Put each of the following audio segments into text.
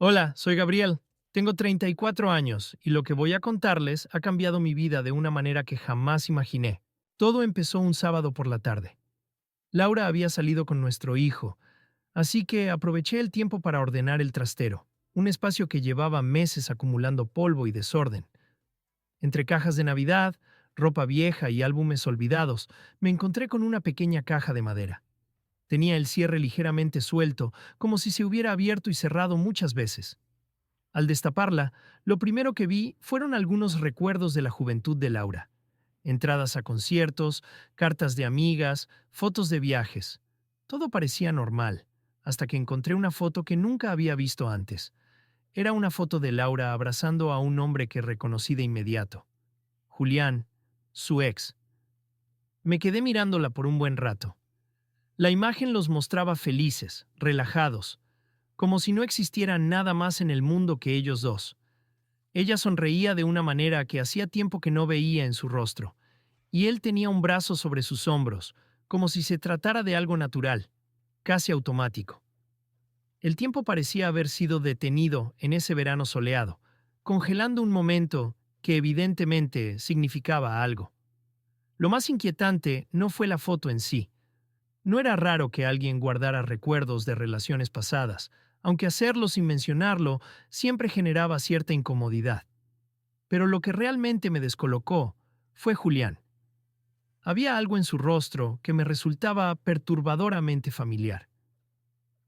Hola, soy Gabriel. Tengo 34 años y lo que voy a contarles ha cambiado mi vida de una manera que jamás imaginé. Todo empezó un sábado por la tarde. Laura había salido con nuestro hijo, así que aproveché el tiempo para ordenar el trastero, un espacio que llevaba meses acumulando polvo y desorden. Entre cajas de Navidad, ropa vieja y álbumes olvidados, me encontré con una pequeña caja de madera. Tenía el cierre ligeramente suelto, como si se hubiera abierto y cerrado muchas veces. Al destaparla, lo primero que vi fueron algunos recuerdos de la juventud de Laura. Entradas a conciertos, cartas de amigas, fotos de viajes. Todo parecía normal, hasta que encontré una foto que nunca había visto antes. Era una foto de Laura abrazando a un hombre que reconocí de inmediato. Julián, su ex. Me quedé mirándola por un buen rato. La imagen los mostraba felices, relajados, como si no existiera nada más en el mundo que ellos dos. Ella sonreía de una manera que hacía tiempo que no veía en su rostro, y él tenía un brazo sobre sus hombros, como si se tratara de algo natural, casi automático. El tiempo parecía haber sido detenido en ese verano soleado, congelando un momento que evidentemente significaba algo. Lo más inquietante no fue la foto en sí. No era raro que alguien guardara recuerdos de relaciones pasadas, aunque hacerlo sin mencionarlo siempre generaba cierta incomodidad. Pero lo que realmente me descolocó fue Julián. Había algo en su rostro que me resultaba perturbadoramente familiar.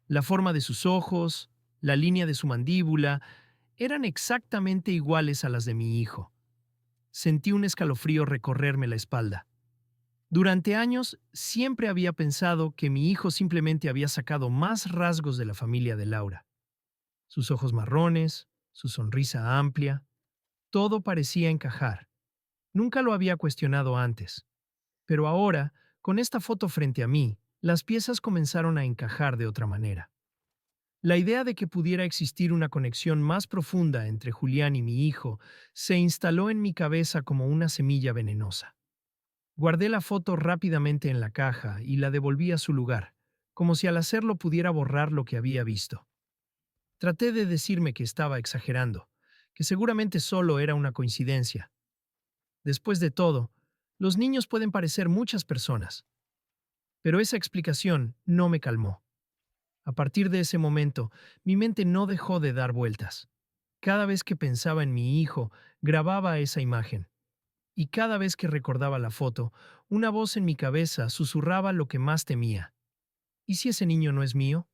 La forma de sus ojos, la línea de su mandíbula, eran exactamente iguales a las de mi hijo. Sentí un escalofrío recorrerme la espalda. Durante años siempre había pensado que mi hijo simplemente había sacado más rasgos de la familia de Laura. Sus ojos marrones, su sonrisa amplia, todo parecía encajar. Nunca lo había cuestionado antes. Pero ahora, con esta foto frente a mí, las piezas comenzaron a encajar de otra manera. La idea de que pudiera existir una conexión más profunda entre Julián y mi hijo se instaló en mi cabeza como una semilla venenosa. Guardé la foto rápidamente en la caja y la devolví a su lugar, como si al hacerlo pudiera borrar lo que había visto. Traté de decirme que estaba exagerando, que seguramente solo era una coincidencia. Después de todo, los niños pueden parecer muchas personas. Pero esa explicación no me calmó. A partir de ese momento, mi mente no dejó de dar vueltas. Cada vez que pensaba en mi hijo, grababa esa imagen. Y cada vez que recordaba la foto, una voz en mi cabeza susurraba lo que más temía. ¿Y si ese niño no es mío?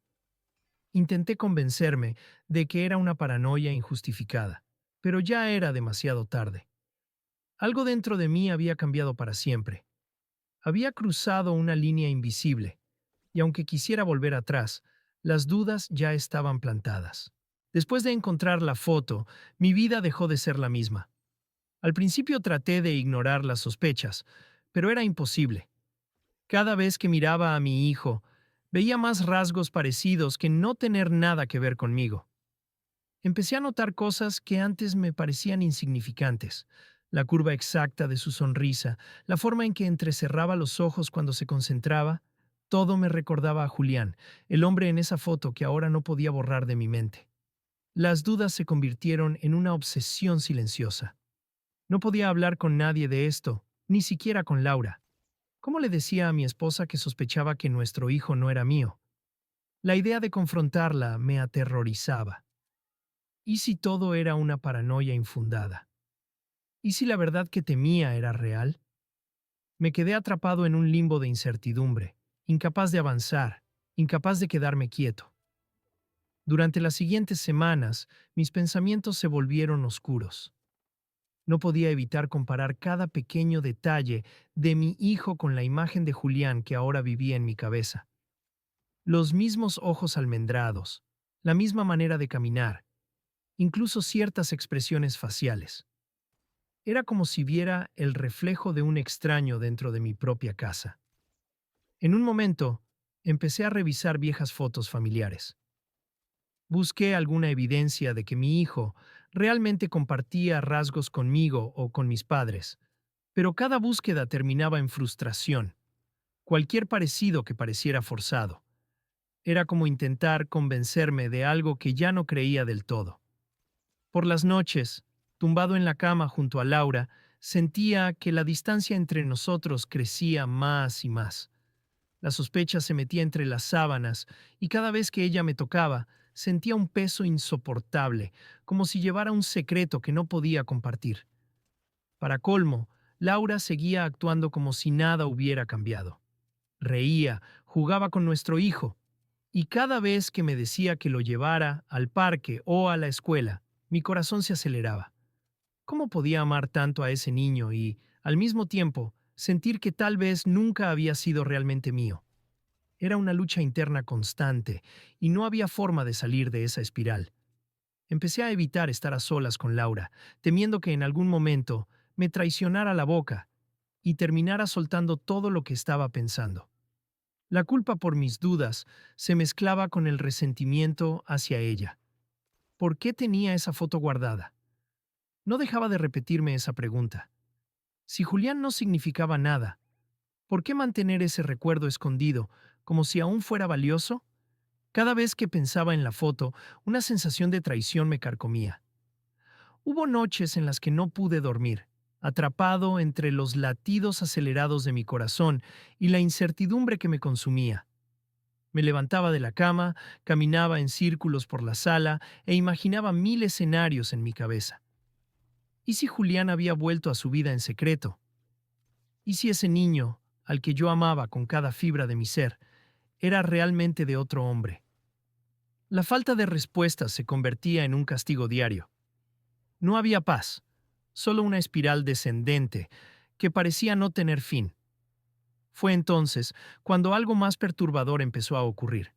Intenté convencerme de que era una paranoia injustificada, pero ya era demasiado tarde. Algo dentro de mí había cambiado para siempre. Había cruzado una línea invisible, y aunque quisiera volver atrás, las dudas ya estaban plantadas. Después de encontrar la foto, mi vida dejó de ser la misma. Al principio traté de ignorar las sospechas, pero era imposible. Cada vez que miraba a mi hijo, veía más rasgos parecidos que no tener nada que ver conmigo. Empecé a notar cosas que antes me parecían insignificantes. La curva exacta de su sonrisa, la forma en que entrecerraba los ojos cuando se concentraba, todo me recordaba a Julián, el hombre en esa foto que ahora no podía borrar de mi mente. Las dudas se convirtieron en una obsesión silenciosa. No podía hablar con nadie de esto, ni siquiera con Laura. ¿Cómo le decía a mi esposa que sospechaba que nuestro hijo no era mío? La idea de confrontarla me aterrorizaba. ¿Y si todo era una paranoia infundada? ¿Y si la verdad que temía era real? Me quedé atrapado en un limbo de incertidumbre, incapaz de avanzar, incapaz de quedarme quieto. Durante las siguientes semanas, mis pensamientos se volvieron oscuros. No podía evitar comparar cada pequeño detalle de mi hijo con la imagen de Julián que ahora vivía en mi cabeza. Los mismos ojos almendrados, la misma manera de caminar, incluso ciertas expresiones faciales. Era como si viera el reflejo de un extraño dentro de mi propia casa. En un momento, empecé a revisar viejas fotos familiares. Busqué alguna evidencia de que mi hijo realmente compartía rasgos conmigo o con mis padres, pero cada búsqueda terminaba en frustración, cualquier parecido que pareciera forzado. Era como intentar convencerme de algo que ya no creía del todo. Por las noches, tumbado en la cama junto a Laura, sentía que la distancia entre nosotros crecía más y más. La sospecha se metía entre las sábanas y cada vez que ella me tocaba, sentía un peso insoportable, como si llevara un secreto que no podía compartir. Para colmo, Laura seguía actuando como si nada hubiera cambiado. Reía, jugaba con nuestro hijo, y cada vez que me decía que lo llevara al parque o a la escuela, mi corazón se aceleraba. ¿Cómo podía amar tanto a ese niño y, al mismo tiempo, sentir que tal vez nunca había sido realmente mío? Era una lucha interna constante, y no había forma de salir de esa espiral. Empecé a evitar estar a solas con Laura, temiendo que en algún momento me traicionara la boca y terminara soltando todo lo que estaba pensando. La culpa por mis dudas se mezclaba con el resentimiento hacia ella. ¿Por qué tenía esa foto guardada? No dejaba de repetirme esa pregunta. Si Julián no significaba nada, ¿por qué mantener ese recuerdo escondido, como si aún fuera valioso? Cada vez que pensaba en la foto, una sensación de traición me carcomía. Hubo noches en las que no pude dormir, atrapado entre los latidos acelerados de mi corazón y la incertidumbre que me consumía. Me levantaba de la cama, caminaba en círculos por la sala e imaginaba mil escenarios en mi cabeza. ¿Y si Julián había vuelto a su vida en secreto? ¿Y si ese niño, al que yo amaba con cada fibra de mi ser, era realmente de otro hombre? La falta de respuestas se convertía en un castigo diario. No había paz, solo una espiral descendente que parecía no tener fin. Fue entonces cuando algo más perturbador empezó a ocurrir.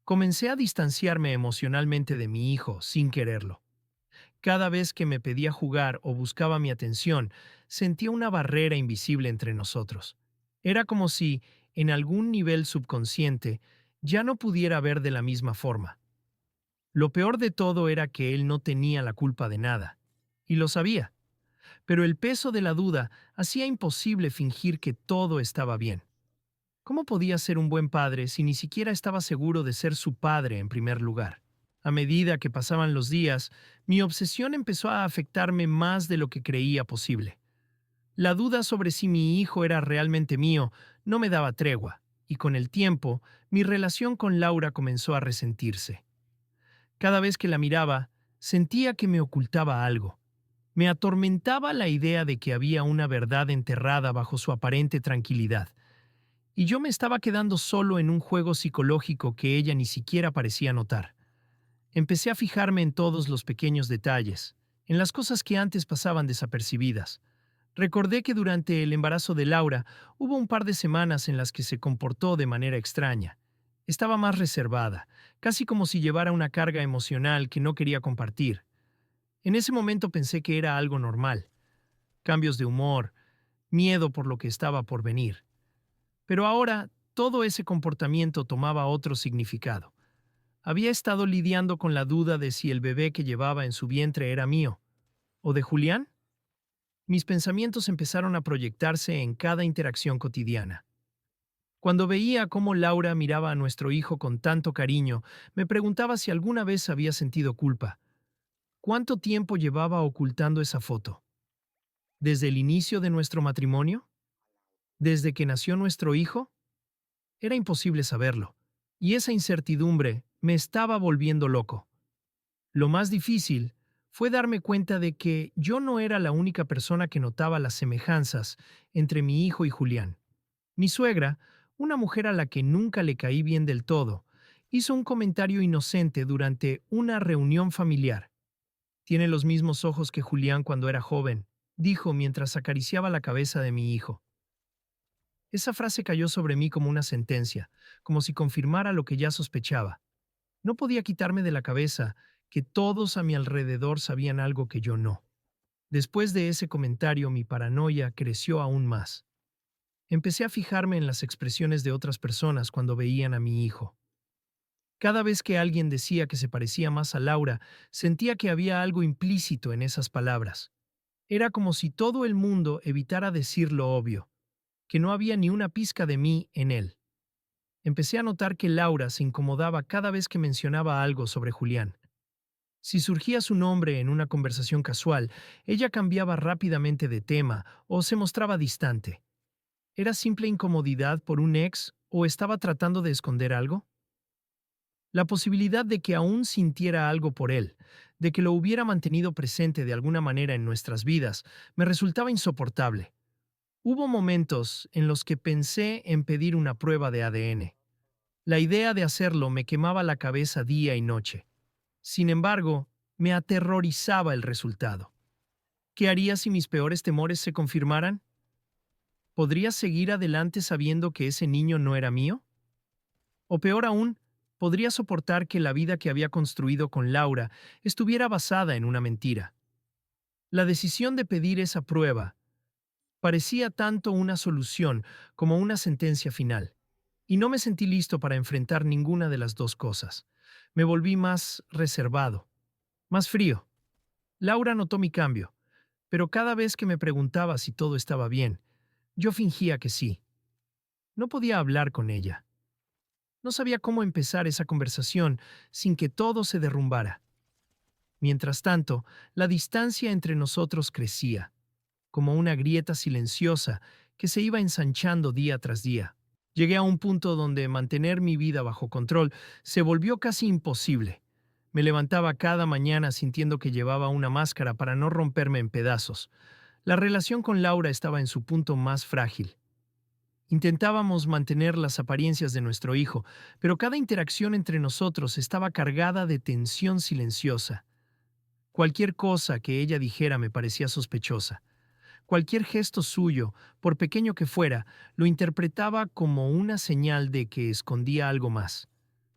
Comencé a distanciarme emocionalmente de mi hijo sin quererlo. Cada vez que me pedía jugar o buscaba mi atención, sentía una barrera invisible entre nosotros. Era como si, en algún nivel subconsciente, ya no pudiera ver de la misma forma. Lo peor de todo era que él no tenía la culpa de nada, y lo sabía, pero el peso de la duda hacía imposible fingir que todo estaba bien. ¿Cómo podía ser un buen padre si ni siquiera estaba seguro de ser su padre en primer lugar? A medida que pasaban los días, mi obsesión empezó a afectarme más de lo que creía posible. La duda sobre si mi hijo era realmente mío no me daba tregua, y con el tiempo, mi relación con Laura comenzó a resentirse. Cada vez que la miraba, sentía que me ocultaba algo. Me atormentaba la idea de que había una verdad enterrada bajo su aparente tranquilidad, y yo me estaba quedando solo en un juego psicológico que ella ni siquiera parecía notar. Empecé a fijarme en todos los pequeños detalles, en las cosas que antes pasaban desapercibidas. Recordé que durante el embarazo de Laura hubo un par de semanas en las que se comportó de manera extraña. Estaba más reservada, casi como si llevara una carga emocional que no quería compartir. En ese momento pensé que era algo normal, cambios de humor, miedo por lo que estaba por venir. Pero ahora todo ese comportamiento tomaba otro significado. Había estado lidiando con la duda de si el bebé que llevaba en su vientre era mío, o de Julián. Mis pensamientos empezaron a proyectarse en cada interacción cotidiana. Cuando veía cómo Laura miraba a nuestro hijo con tanto cariño, me preguntaba si alguna vez había sentido culpa. ¿Cuánto tiempo llevaba ocultando esa foto? ¿Desde el inicio de nuestro matrimonio? ¿Desde que nació nuestro hijo? Era imposible saberlo, y esa incertidumbre me estaba volviendo loco. Lo más difícil fue darme cuenta de que yo no era la única persona que notaba las semejanzas entre mi hijo y Julián. Mi suegra, una mujer a la que nunca le caí bien del todo, hizo un comentario inocente durante una reunión familiar. Tiene los mismos ojos que Julián cuando era joven, dijo mientras acariciaba la cabeza de mi hijo. Esa frase cayó sobre mí como una sentencia, como si confirmara lo que ya sospechaba. No podía quitarme de la cabeza que todos a mi alrededor sabían algo que yo no. Después de ese comentario, mi paranoia creció aún más. Empecé a fijarme en las expresiones de otras personas cuando veían a mi hijo. Cada vez que alguien decía que se parecía más a Laura, sentía que había algo implícito en esas palabras. Era como si todo el mundo evitara decir lo obvio, que no había ni una pizca de mí en él. Empecé a notar que Laura se incomodaba cada vez que mencionaba algo sobre Julián. Si surgía su nombre en una conversación casual, ella cambiaba rápidamente de tema o se mostraba distante. ¿Era simple incomodidad por un ex o estaba tratando de esconder algo? La posibilidad de que aún sintiera algo por él, de que lo hubiera mantenido presente de alguna manera en nuestras vidas, me resultaba insoportable. Hubo momentos en los que pensé en pedir una prueba de ADN. La idea de hacerlo me quemaba la cabeza día y noche. Sin embargo, me aterrorizaba el resultado. ¿Qué haría si mis peores temores se confirmaran? ¿Podría seguir adelante sabiendo que ese niño no era mío? O peor aún, ¿podría soportar que la vida que había construido con Laura estuviera basada en una mentira? La decisión de pedir esa prueba parecía tanto una solución como una sentencia final, y no me sentí listo para enfrentar ninguna de las dos cosas. Me volví más reservado, más frío. Laura notó mi cambio, pero cada vez que me preguntaba si todo estaba bien, yo fingía que sí. No podía hablar con ella. No sabía cómo empezar esa conversación sin que todo se derrumbara. Mientras tanto, la distancia entre nosotros crecía, como una grieta silenciosa que se iba ensanchando día tras día. Llegué a un punto donde mantener mi vida bajo control se volvió casi imposible. Me levantaba cada mañana sintiendo que llevaba una máscara para no romperme en pedazos. La relación con Laura estaba en su punto más frágil. Intentábamos mantener las apariencias de nuestro hijo, pero cada interacción entre nosotros estaba cargada de tensión silenciosa. Cualquier cosa que ella dijera me parecía sospechosa. Cualquier gesto suyo, por pequeño que fuera, lo interpretaba como una señal de que escondía algo más.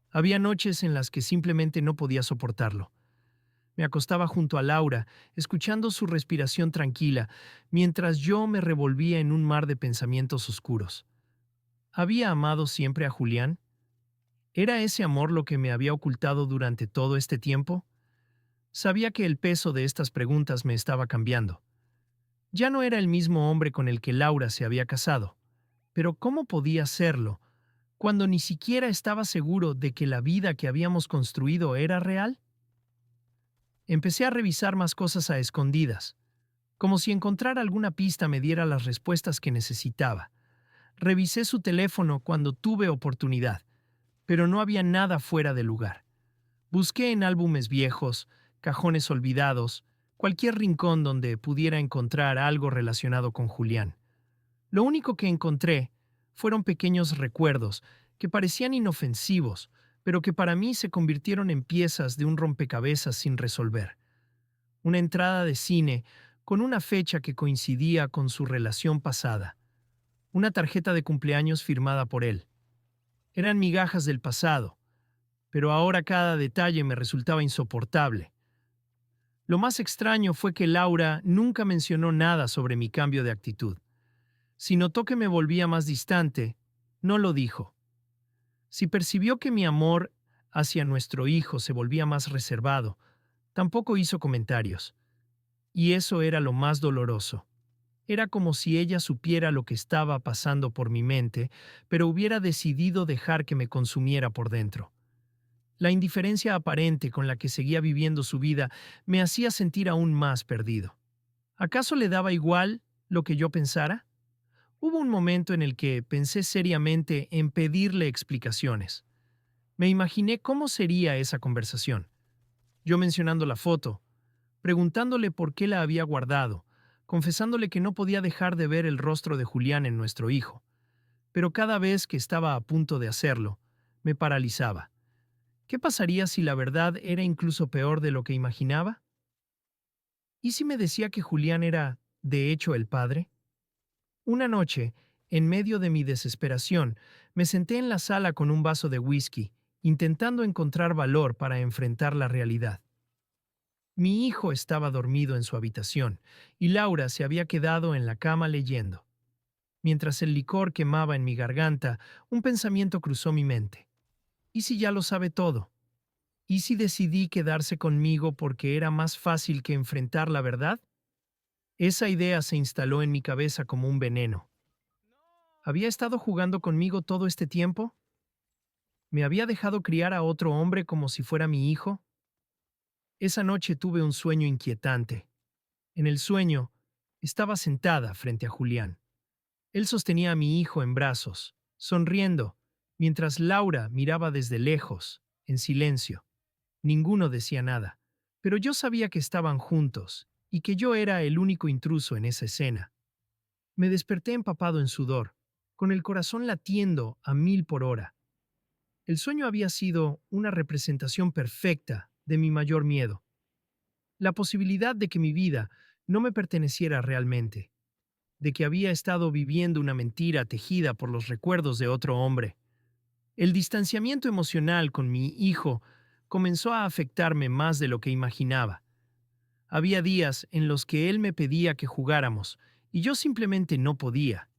Había noches en las que simplemente no podía soportarlo. Me acostaba junto a Laura, escuchando su respiración tranquila, mientras yo me revolvía en un mar de pensamientos oscuros. ¿Había amado siempre a Julián? ¿Era ese amor lo que me había ocultado durante todo este tiempo? Sabía que el peso de estas preguntas me estaba cambiando. Ya no era el mismo hombre con el que Laura se había casado, pero ¿cómo podía serlo cuando ni siquiera estaba seguro de que la vida que habíamos construido era real? Empecé a revisar más cosas a escondidas, como si encontrar alguna pista me diera las respuestas que necesitaba. Revisé su teléfono cuando tuve oportunidad, pero no había nada fuera de lugar. Busqué en álbumes viejos, cajones olvidados, cualquier rincón donde pudiera encontrar algo relacionado con Julián. Lo único que encontré fueron pequeños recuerdos que parecían inofensivos, pero que para mí se convirtieron en piezas de un rompecabezas sin resolver. Una entrada de cine con una fecha que coincidía con su relación pasada. Una tarjeta de cumpleaños firmada por él. Eran migajas del pasado, pero ahora cada detalle me resultaba insoportable. Lo más extraño fue que Laura nunca mencionó nada sobre mi cambio de actitud. Si notó que me volvía más distante, no lo dijo. Si percibió que mi amor hacia nuestro hijo se volvía más reservado, tampoco hizo comentarios. Y eso era lo más doloroso. Era como si ella supiera lo que estaba pasando por mi mente, pero hubiera decidido dejar que me consumiera por dentro. La indiferencia aparente con la que seguía viviendo su vida me hacía sentir aún más perdido. ¿Acaso le daba igual lo que yo pensara? Hubo un momento en el que pensé seriamente en pedirle explicaciones. Me imaginé cómo sería esa conversación. Yo mencionando la foto, preguntándole por qué la había guardado, confesándole que no podía dejar de ver el rostro de Julián en nuestro hijo. Pero cada vez que estaba a punto de hacerlo, me paralizaba. ¿Qué pasaría si la verdad era incluso peor de lo que imaginaba? ¿Y si me decía que Julián era, de hecho, el padre? Una noche, en medio de mi desesperación, me senté en la sala con un vaso de whisky, intentando encontrar valor para enfrentar la realidad. Mi hijo estaba dormido en su habitación, y Laura se había quedado en la cama leyendo. Mientras el licor quemaba en mi garganta, un pensamiento cruzó mi mente. ¿Y si ya lo sabe todo? ¿Y si decidí quedarse conmigo porque era más fácil que enfrentar la verdad? Esa idea se instaló en mi cabeza como un veneno. ¿Había estado jugando conmigo todo este tiempo? ¿Me había dejado criar a otro hombre como si fuera mi hijo? Esa noche tuve un sueño inquietante. En el sueño, estaba sentada frente a Julián. Él sostenía a mi hijo en brazos, sonriendo, mientras Laura miraba desde lejos, en silencio. Ninguno decía nada, pero yo sabía que estaban juntos y que yo era el único intruso en esa escena. Me desperté empapado en sudor, con el corazón latiendo a 1000 por hora. El sueño había sido una representación perfecta de mi mayor miedo, la posibilidad de que mi vida no me perteneciera realmente, de que había estado viviendo una mentira tejida por los recuerdos de otro hombre. El distanciamiento emocional con mi hijo comenzó a afectarme más de lo que imaginaba. Había días en los que él me pedía que jugáramos, y yo simplemente no podía.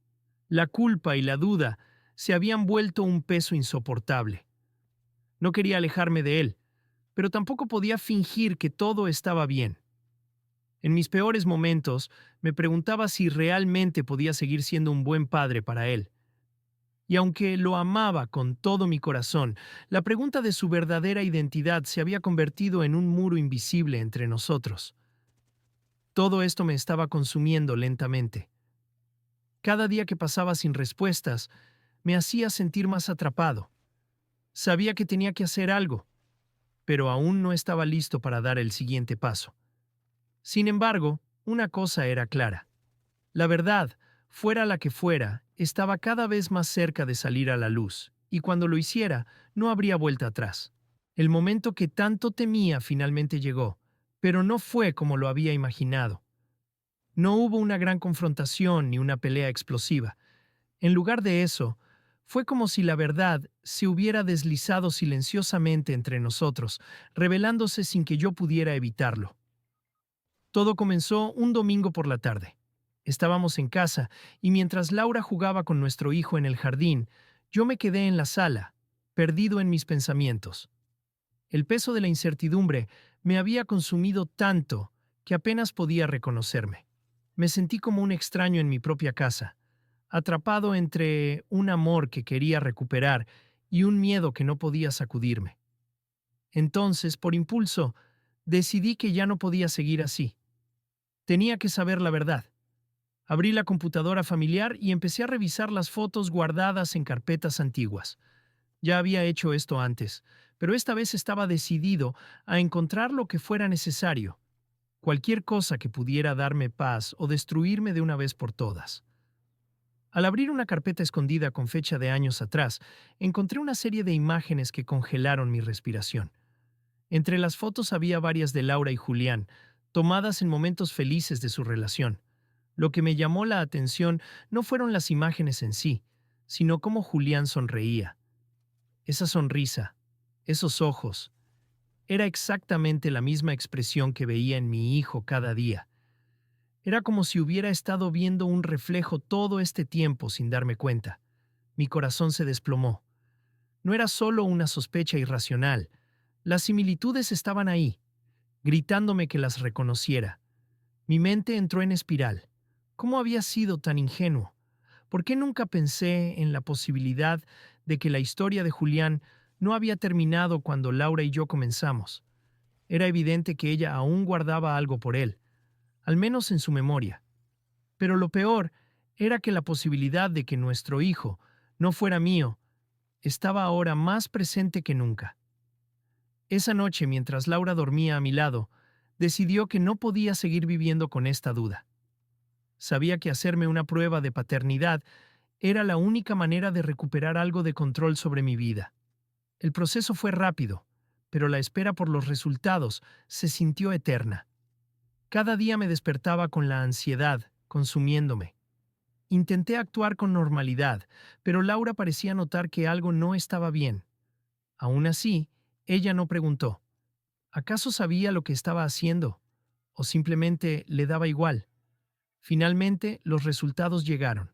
La culpa y la duda se habían vuelto un peso insoportable. No quería alejarme de él, pero tampoco podía fingir que todo estaba bien. En mis peores momentos, me preguntaba si realmente podía seguir siendo un buen padre para él. Y aunque lo amaba con todo mi corazón, la pregunta de su verdadera identidad se había convertido en un muro invisible entre nosotros. Todo esto me estaba consumiendo lentamente. Cada día que pasaba sin respuestas, me hacía sentir más atrapado. Sabía que tenía que hacer algo, pero aún no estaba listo para dar el siguiente paso. Sin embargo, una cosa era clara. La verdad, fuera la que fuera, estaba cada vez más cerca de salir a la luz, y cuando lo hiciera, no habría vuelta atrás. El momento que tanto temía finalmente llegó, pero no fue como lo había imaginado. No hubo una gran confrontación ni una pelea explosiva. En lugar de eso, fue como si la verdad se hubiera deslizado silenciosamente entre nosotros, revelándose sin que yo pudiera evitarlo. Todo comenzó un domingo por la tarde. Estábamos en casa y mientras Laura jugaba con nuestro hijo en el jardín, yo me quedé en la sala, perdido en mis pensamientos. El peso de la incertidumbre me había consumido tanto que apenas podía reconocerme. Me sentí como un extraño en mi propia casa, atrapado entre un amor que quería recuperar y un miedo que no podía sacudirme. Entonces, por impulso, decidí que ya no podía seguir así. Tenía que saber la verdad. Abrí la computadora familiar y empecé a revisar las fotos guardadas en carpetas antiguas. Ya había hecho esto antes, pero esta vez estaba decidido a encontrar lo que fuera necesario, cualquier cosa que pudiera darme paz o destruirme de una vez por todas. Al abrir una carpeta escondida con fecha de años atrás, encontré una serie de imágenes que congelaron mi respiración. Entre las fotos había varias de Laura y Julián, tomadas en momentos felices de su relación. Lo que me llamó la atención no fueron las imágenes en sí, sino cómo Julián sonreía. Esa sonrisa, esos ojos, era exactamente la misma expresión que veía en mi hijo cada día. Era como si hubiera estado viendo un reflejo todo este tiempo sin darme cuenta. Mi corazón se desplomó. No era solo una sospecha irracional. Las similitudes estaban ahí, gritándome que las reconociera. Mi mente entró en espiral. ¿Cómo había sido tan ingenuo? ¿Por qué nunca pensé en la posibilidad de que la historia de Julián no había terminado cuando Laura y yo comenzamos? Era evidente que ella aún guardaba algo por él, al menos en su memoria. Pero lo peor era que la posibilidad de que nuestro hijo no fuera mío estaba ahora más presente que nunca. Esa noche, mientras Laura dormía a mi lado, decidió que no podía seguir viviendo con esta duda. Sabía que hacerme una prueba de paternidad era la única manera de recuperar algo de control sobre mi vida. El proceso fue rápido, pero la espera por los resultados se sintió eterna. Cada día me despertaba con la ansiedad, consumiéndome. Intenté actuar con normalidad, pero Laura parecía notar que algo no estaba bien. Aún así, ella no preguntó. ¿Acaso sabía lo que estaba haciendo? ¿O simplemente le daba igual? Finalmente, los resultados llegaron.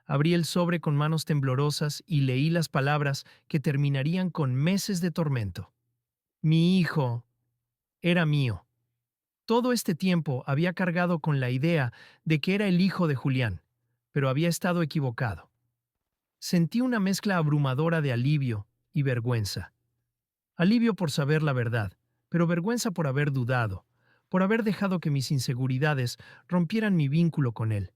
Abrí el sobre con manos temblorosas y leí las palabras que terminarían con meses de tormento. Mi hijo era mío. Todo este tiempo había cargado con la idea de que era el hijo de Julián, pero había estado equivocado. Sentí una mezcla abrumadora de alivio, y vergüenza. Alivio por saber la verdad, pero vergüenza por haber dudado, por haber dejado que mis inseguridades rompieran mi vínculo con él.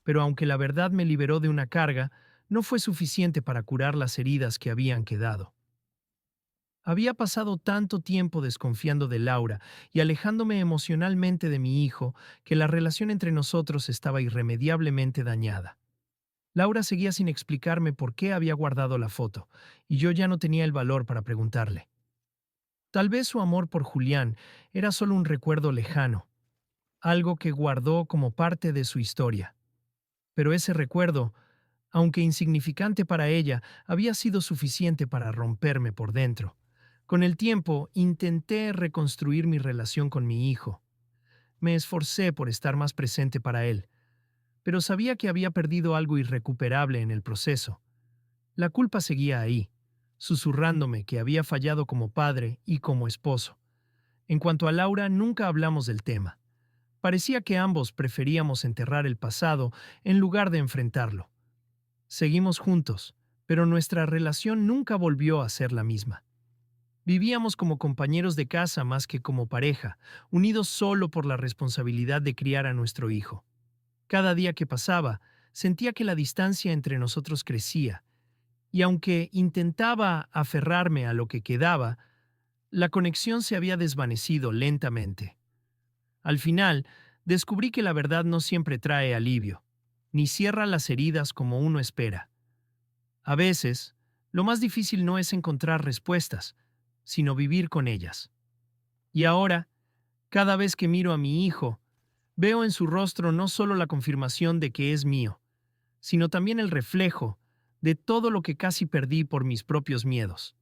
Pero aunque la verdad me liberó de una carga, no fue suficiente para curar las heridas que habían quedado. Había pasado tanto tiempo desconfiando de Laura y alejándome emocionalmente de mi hijo que la relación entre nosotros estaba irremediablemente dañada. Laura seguía sin explicarme por qué había guardado la foto, y yo ya no tenía el valor para preguntarle. Tal vez su amor por Julián era solo un recuerdo lejano, algo que guardó como parte de su historia. Pero ese recuerdo, aunque insignificante para ella, había sido suficiente para romperme por dentro. Con el tiempo, intenté reconstruir mi relación con mi hijo. Me esforcé por estar más presente para él, pero sabía que había perdido algo irrecuperable en el proceso. La culpa seguía ahí, susurrándome que había fallado como padre y como esposo. En cuanto a Laura, nunca hablamos del tema. Parecía que ambos preferíamos enterrar el pasado en lugar de enfrentarlo. Seguimos juntos, pero nuestra relación nunca volvió a ser la misma. Vivíamos como compañeros de casa más que como pareja, unidos solo por la responsabilidad de criar a nuestro hijo. Cada día que pasaba, sentía que la distancia entre nosotros crecía, y aunque intentaba aferrarme a lo que quedaba, la conexión se había desvanecido lentamente. Al final, descubrí que la verdad no siempre trae alivio, ni cierra las heridas como uno espera. A veces, lo más difícil no es encontrar respuestas, sino vivir con ellas. Y ahora, cada vez que miro a mi hijo, veo en su rostro no solo la confirmación de que es mío, sino también el reflejo de todo lo que casi perdí por mis propios miedos.